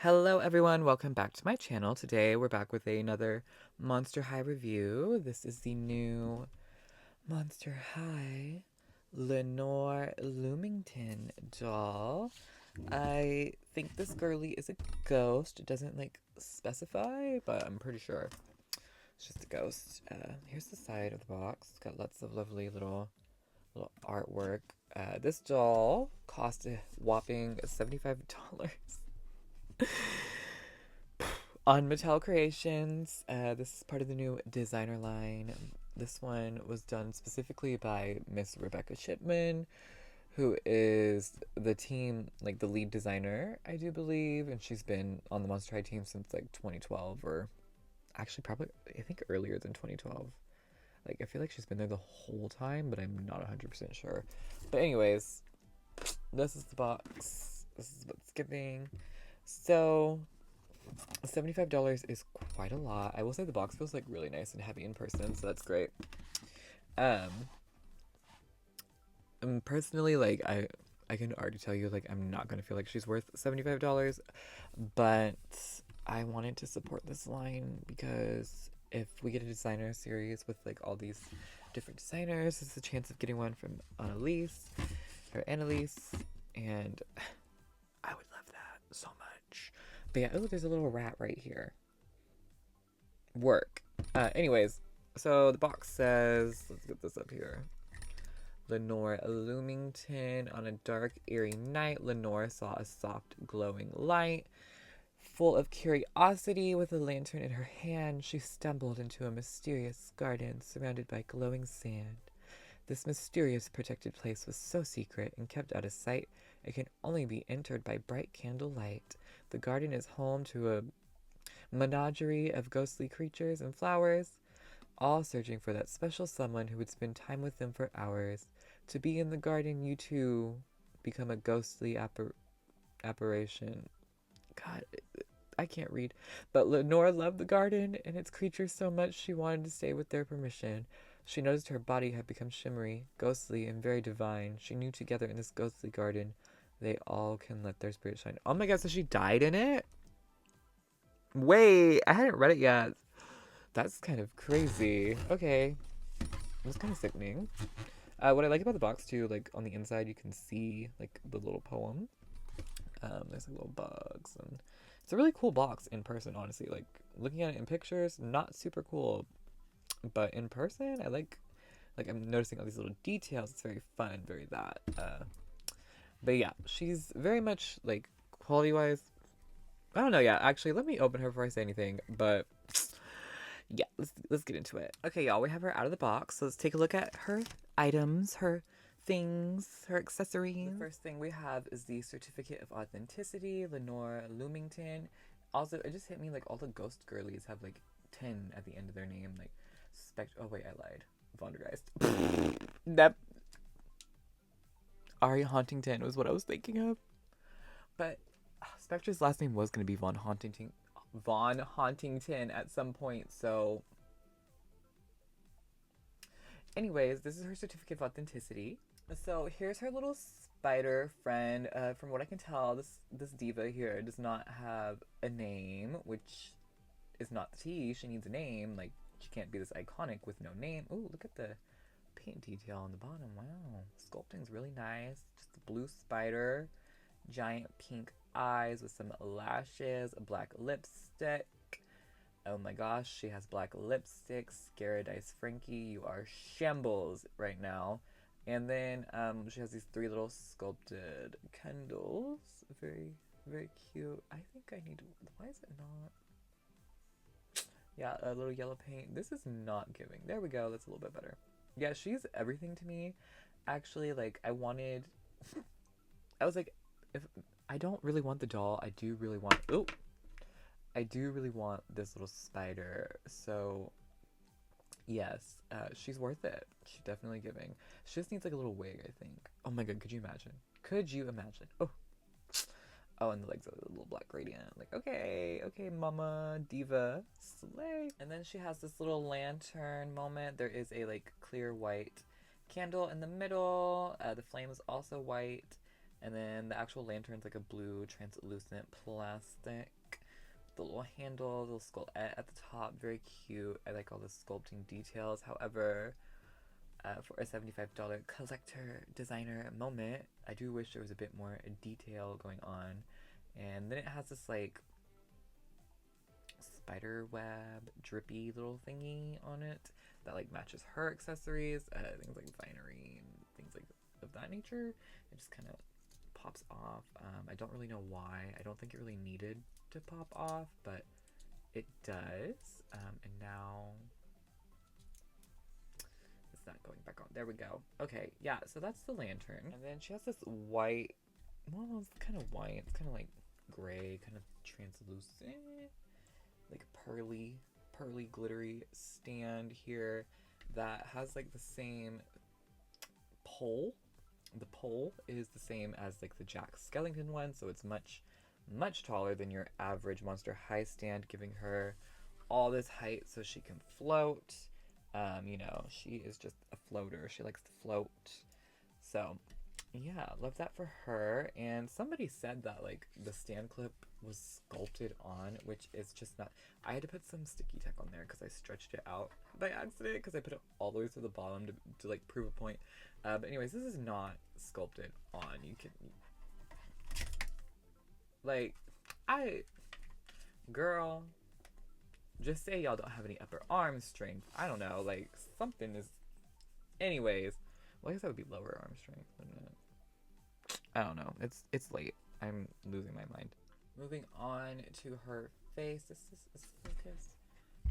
Hello everyone, welcome back to my channel. Today we're back with another Monster High review. This is the new Monster High Lenore Loomington doll. I think this girly is a ghost. It doesn't specify, but I'm pretty sure it's just a ghost. Here's the side of the box. It's got lots of lovely little artwork. This doll cost a whopping $75. On Mattel Creations. This is part of the new designer line. This one was done specifically by Miss Rebecca Shipman, who is the team, the lead designer, I do believe, and she's been on the Monster High team since 2012, or actually probably, I think earlier than 2012. I feel like she's been there the whole time, but I'm not 100% sure. But anyways, this is the box. This is what's giving. So, $75 is quite a lot. I will say the box feels really nice and heavy in person, so that's great. Personally, I can already tell you, I'm not gonna feel like she's worth $75, but I wanted to support this line because if we get a designer series with all these different designers, there's a chance of getting one from Annalise, and I would love that so much. But yeah, oh, there's a little rat right here. Work. Anyways, so the box says, let's get this up here. Lenore Loomington. On a dark, eerie night, Lenore saw a soft, glowing light. Full of curiosity, with a lantern in her hand, she stumbled into a mysterious garden surrounded by glowing sand. This mysterious protected place was so secret and kept out of sight, it can only be entered by bright candlelight. The garden is home to a menagerie of ghostly creatures and flowers, all searching for that special someone who would spend time with them for hours. To be in the garden, you too become a ghostly apparition. God, I can't read. But Lenore loved the garden and its creatures so much she wanted to stay with their permission. She noticed her body had become shimmery, ghostly, and very divine. She knew together in this ghostly garden, they all can let their spirit shine. Oh my god, so she died in it? Wait, I hadn't read it yet. That's kind of crazy. Okay. That's kind of sickening. What I like about the box too, on the inside you can see the little poem. There's little bugs, and it's a really cool box in person, honestly. Looking at it in pictures, not super cool, but in person, I like I'm noticing all these little details. It's very fun, very that. But yeah, she's very much quality wise. I don't know. Yeah, actually, let me open her before I say anything. But yeah, let's get into it. Okay, y'all, we have her out of the box. So let's take a look at her items, her things, her accessories. The first thing we have is the certificate of authenticity, Lenore Loomington. Also, it just hit me all the ghost girlies have 10 at the end of their name. Oh wait, I lied. Vondergeist. That Ari Hauntington was what I was thinking of. But Spectre's last name was gonna be Von Hauntington at some point, so anyways, this is her certificate of authenticity. So here's her little spider friend. From what I can tell, this diva here does not have a name, which is not the tea. She needs a name. She can't be this iconic with no name. Ooh, look at the paint detail on the bottom. Wow, sculpting's really nice. Just a blue spider, giant pink eyes with some lashes, a black lipstick. Oh my gosh, she has black lipstick. Scaradice Frankie, you are shambles right now. And then she has these 3 little sculpted candles. Very, very cute. I think I need to, why is it not? Yeah, a little yellow paint. This is not giving. There we go, that's a little bit better. Yeah, she's everything to me. Actually, I wanted, I was if I don't really want the doll, I do really want this little spider. So yes, she's worth it. She's definitely giving. She just needs a little wig, I think. Oh my god, could you imagine? Could you imagine? Oh, and the legs are a little black gradient. Okay, mama, diva, slay. And then she has this little lantern moment. There is a clear white candle in the middle. The flame is also white. And then the actual lantern's like a blue translucent plastic. The little handle, the little skull at the top, very cute. I like all the sculpting details. However, for a $75 collector designer moment, I do wish there was a bit more detail going on. And then it has this like spider web drippy little thingy on it that like matches her accessories, things like finery and things like of that nature. It just kind of pops off. I don't really know why. I don't think it really needed to pop off, but it does. And now it's not going back on. There we go. Okay, yeah, so that's the lantern. And then she has this white, well, it's kind of white. It's kind of like gray, kind of translucent, like pearly glittery stand here that has like the same pole. The pole is the same as like the Jack Skellington one, so it's much taller than your average Monster High stand, giving her all this height so she can float. You know, she is just a floater. She likes to float. So yeah, love that for her. And somebody said that like the stand clip was sculpted on, which is just not. I had to put some sticky tack on there because I stretched it out by accident because I put it all the way to the bottom to like prove a point. But anyways, this is not sculpted on. You can like, girl, just say y'all don't have any upper arm strength. I don't know, like something is. Anyways, well, I guess that would be lower arm strength, wouldn't it? I don't know. It's late. I'm losing my mind. Moving on to her face. This is focused.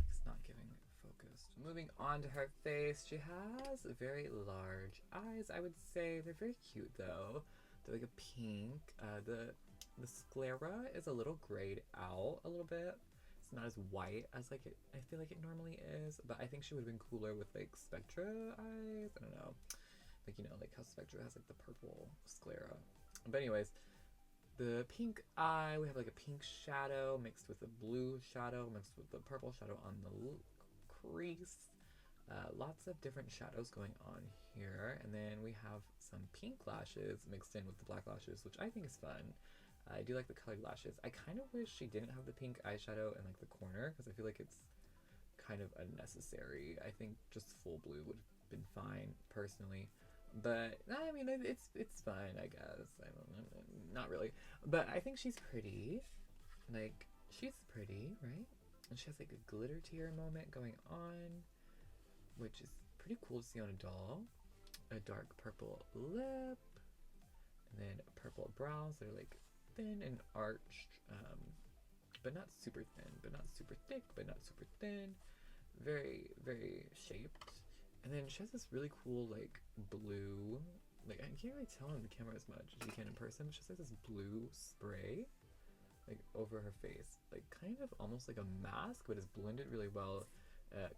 It's not giving focused. Moving on to her face. She has very large eyes. I would say they're very cute though. They're like a pink. The sclera is a little grayed out a little bit. It's not as white as like I feel like it normally is, but I think she would have been cooler with like Spectra eyes. I don't know. Like, you know, like how Spectra has like the purple sclera. But anyways, the pink eye, we have like a pink shadow mixed with a blue shadow mixed with the purple shadow on the crease. Lots of different shadows going on here. And then we have some pink lashes mixed in with the black lashes, which I think is fun. I do like the colored lashes. I kind of wish she didn't have the pink eyeshadow in like the corner because I feel like it's kind of unnecessary. I think just full blue would have been fine personally. But I mean, it's fine, I guess. I don't know, not really. But I think she's pretty. Like, she's pretty, right? And she has like a glitter tear moment going on, which is pretty cool to see on a doll. A dark purple lip, and then purple brows that are like thin and arched, but not super thin, but not super thick, but not super thin. Very, very shaped. And then she has this really cool, like, blue, like, I can't really tell on the camera as much as you can in person, but she has this blue spray, like, over her face. Like, kind of almost like a mask, but it's blended really well.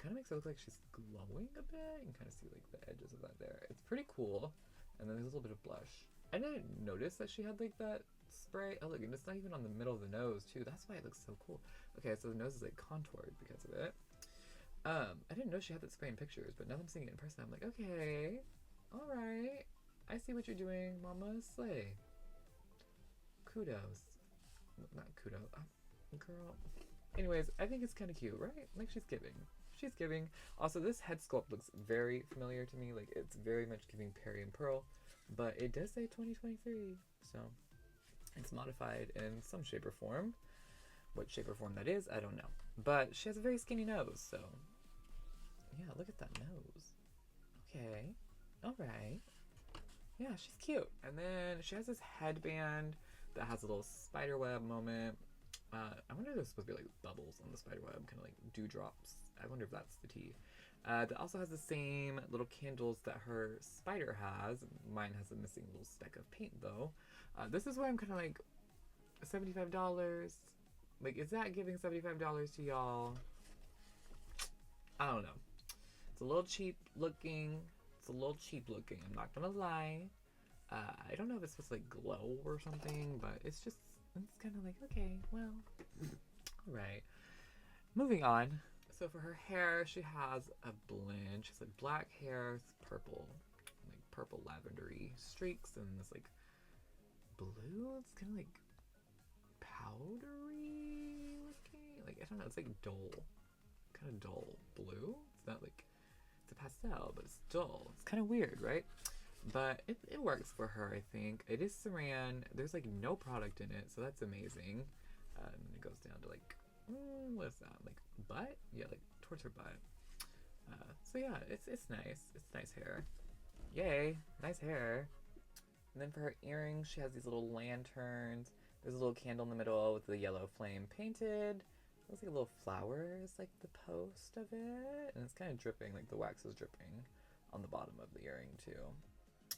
Kind of makes it look like she's glowing a bit. You can kind of see, like, the edges of that there. It's pretty cool. And then there's a little bit of blush. I didn't notice that she had, like, that spray. Oh, look, and it's not even on the middle of the nose, too. That's why it looks so cool. Okay, so the nose is, like, contoured because of it. I didn't know she had that spray in pictures, but now that I'm seeing it in person, I'm like, okay, alright, I see what you're doing, mama, slay. Kudos. Not kudos, girl. Anyways, I think it's kind of cute, right? Like, she's giving. She's giving. Also, this head sculpt looks very familiar to me, like, it's very much giving Perry and Pearl, but it does say 2023, so it's modified in some shape or form. What shape or form that is, I don't know. But she has a very skinny nose, so yeah, look at that nose. Okay, alright. Yeah, she's cute. And then she has this headband that has a little spider web moment. I wonder if there's supposed to be like bubbles on the spider web, kind of like dewdrops. I wonder if that's the tea. That also has the same little candles that her spider has. Mine has a missing little speck of paint though. This is why I'm kind of like, $75? Like, is that giving $75 to y'all? I don't know. It's a little cheap looking. It's a little cheap looking, I'm not gonna lie. I don't know if it's supposed to like glow or something, but it's just, it's kind of like, okay, well, alright. Moving on. So for her hair, she has a blend. She has like black hair, purple, like purple lavendery streaks, and this like blue. It's kind of like powdery looking. Like, I don't know. It's like dull. Kind of dull blue. It's not like, it's a pastel, but it's dull. It's kind of weird, right? But it works for her, I think. It is Saran. There's like no product in it, so that's amazing. And it goes down to like, what is that? Like butt? Yeah, like towards her butt. So yeah, it's nice. It's nice hair. Yay, nice hair. And then for her earrings, she has these little lanterns. There's a little candle in the middle with the yellow flame painted. Looks like a little flower is like the post of it. And it's kind of dripping, like the wax is dripping on the bottom of the earring too.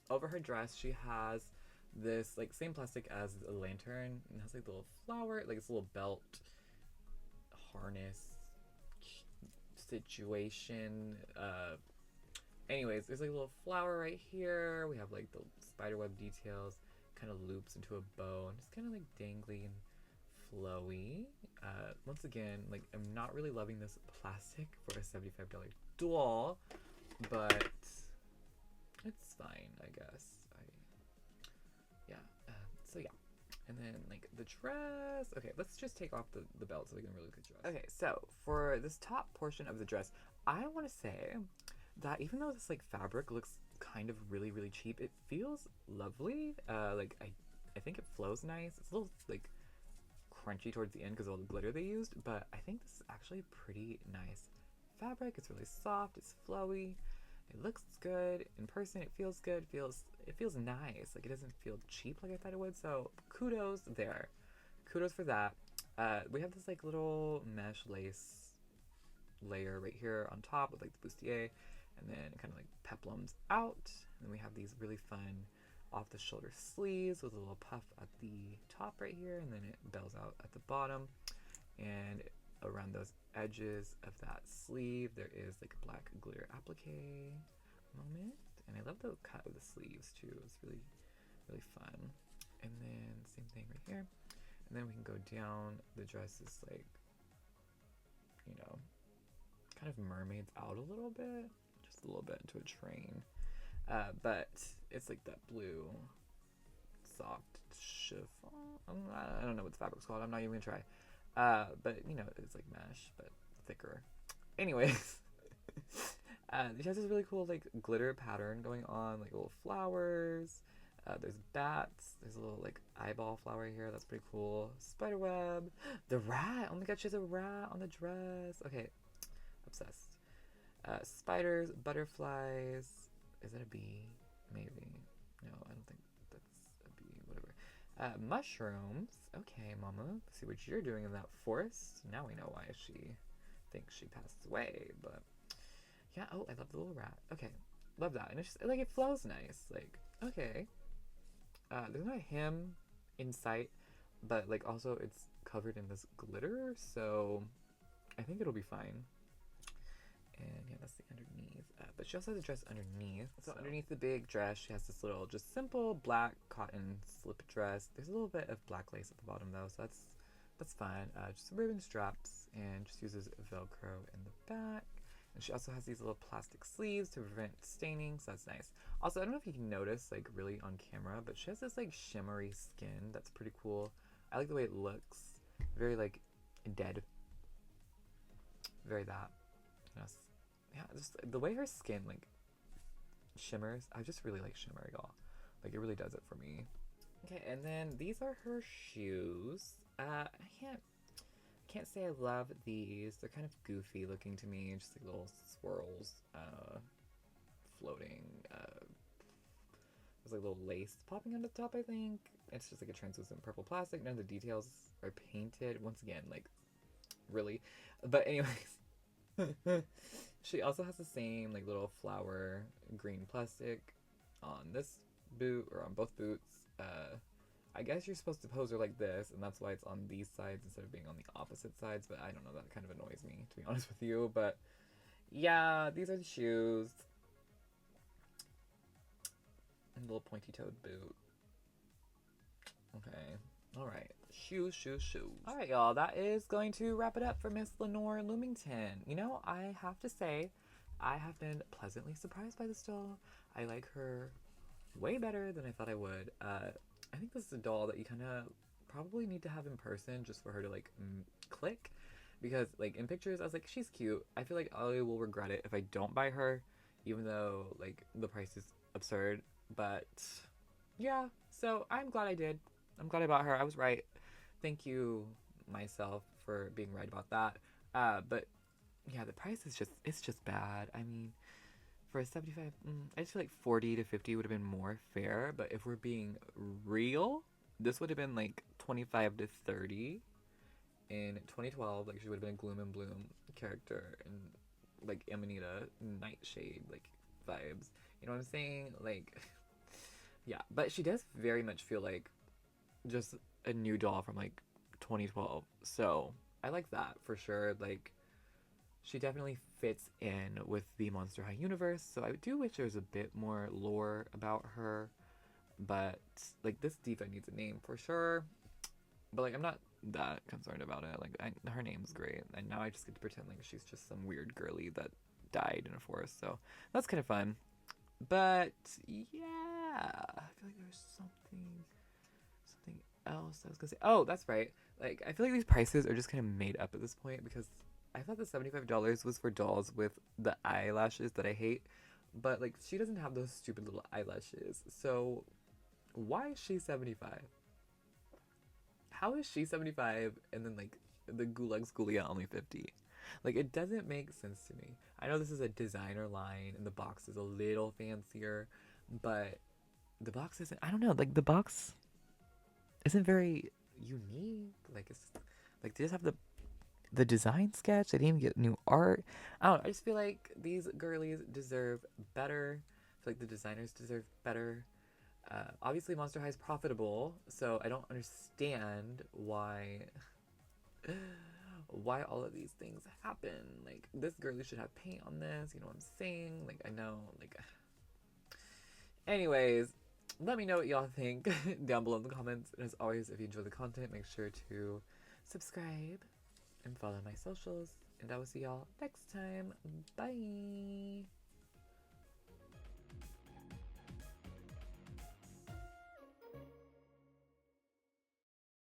Over her dress, she has this like same plastic as a lantern, and it has like the little flower, like this little belt harness situation. Anyways, there's like a little flower right here. We have like the spiderweb details, kind of loops into a bow, and it's kind of like dangly and flowy. Once again, like I'm not really loving this plastic for a $75 doll, but it's fine, I guess. So yeah. And then like the dress. Okay, let's just take off the belt so we can really look at the dress. Okay, so for this top portion of the dress, I want to say that even though this like fabric looks kind of really, really cheap, it feels lovely. Like I think it flows nice. It's a little like crunchy towards the end because of all the glitter they used, but I think this is actually pretty nice fabric. It's really soft, it's flowy. It looks good in person. It feels good. It feels nice. Like it doesn't feel cheap like I thought it would. So kudos there. Kudos for that. We have this like little mesh lace layer right here on top with like the bustier, and then it kind of like peplums out. And then we have these really fun off the shoulder sleeves with a little puff at the top right here, and then it bells out at the bottom. And around those edges of that sleeve, there is like a black glitter applique moment. And I love the cut of the sleeves too. It's really, really fun. And then same thing right here. And then we can go down. The dress is like, you know, kind of mermaids out a little bit, just a little bit into a train. But it's like that blue soft chiffon. I don't know what the fabric's called. I'm not even gonna try. But you know, it's like mesh, but thicker. Anyways, she has this really cool like glitter pattern going on, like little flowers. There's bats. There's a little like eyeball flower here. That's pretty cool. Spiderweb. The rat. Oh my god, she has a rat on the dress. Okay, obsessed. Spiders, butterflies. Is that a bee? Maybe. No, I don't think that's a bee. Whatever. Mushrooms. Okay, Mama. See what you're doing in that forest. Now we know why she thinks she passed away. But yeah. Oh, I love the little rat. Okay, love that. And it's just like it flows nice. Like okay. There's not a hem in sight, but like also it's covered in this glitter, so I think it'll be fine. And yeah, that's the underneath. But she also has a dress underneath. So underneath the big dress, she has this little, just simple black cotton slip dress. There's a little bit of black lace at the bottom though, so that's fine. Just some ribbon straps, and just uses Velcro in the back. And she also has these little plastic sleeves to prevent staining, so that's nice. Also, I don't know if you can notice, like, really on camera, but she has this, like, shimmery skin that's pretty cool. I like the way it looks. Very, like, dead. Very that. Yes. Yeah, just the way her skin, like, shimmers. I just really like shimmer, y'all. Like, it really does it for me. Okay, and then these are her shoes. I can't say I love these. They're kind of goofy looking to me, just like little swirls floating. There's like little lace popping on the top, I think. It's just like a translucent purple plastic. None of the details are painted. Once again, like, really. But anyways, she also has the same like little flower green plastic on this boot, or on both boots. I guess you're supposed to pose her like this, and that's why it's on these sides instead of being on the opposite sides, but I don't know, that kind of annoys me, to be honest with you. But yeah, these are the shoes. And a little pointy-toed boot. Okay. Alright. Shoes. Alright, y'all. That is going to wrap it up for Miss Lenore Loomington. You know, I have to say, I have been pleasantly surprised by this doll. I like her way better than I thought I would. I think this is a doll that you kind of probably need to have in person just for her to like click, because like in pictures I was like, she's cute. I feel like I will regret it if I don't buy her, even though like the price is absurd. But yeah, so I'm glad I did. I'm glad I bought her. I was right. Thank you myself for being right about that. But yeah, the price is just, it's just bad. I mean, for a 75, I just feel like 40 to 50 would have been more fair. But if we're being real, this would have been like 25 to 30 in 2012. Like she would have been a Gloom and Bloom character and like Amanita Nightshade like vibes. You know what I'm saying? Like, yeah. But she does very much feel like just a new doll from like 2012. So I like that for sure. Like she definitely fits in with the Monster High universe. So I do wish there was a bit more lore about her. But like this diva needs a name for sure. But like I'm not that concerned about it. Like her name's great, and now I just get to pretend like she's just some weird girly that died in a forest. So that's kind of fun. But yeah, I feel like there's something else I was gonna say. Oh, that's right. Like I feel like these prices are just kind of made up at this point, because I thought the $75 was for dolls with the eyelashes that I hate, but like she doesn't have those stupid little eyelashes. So why is she 75? How is she 75 and then like the Gulag Schoolia only 50? Like it doesn't make sense to me. I know this is a designer line and the box is a little fancier, but the box isn't, I don't know, like the box isn't very unique. Like it's like they just have the design sketch. They didn't even get new art. I don't know. I just feel like these girlies deserve better. I feel like the designers deserve better. Obviously, Monster High is profitable, so I don't understand why all of these things happen. Like this girlie should have paint on this. You know what I'm saying? Like I know. Like, anyways, let me know what y'all think down below in the comments. And as always, if you enjoy the content, make sure to subscribe and follow my socials. And I will see y'all next time. Bye.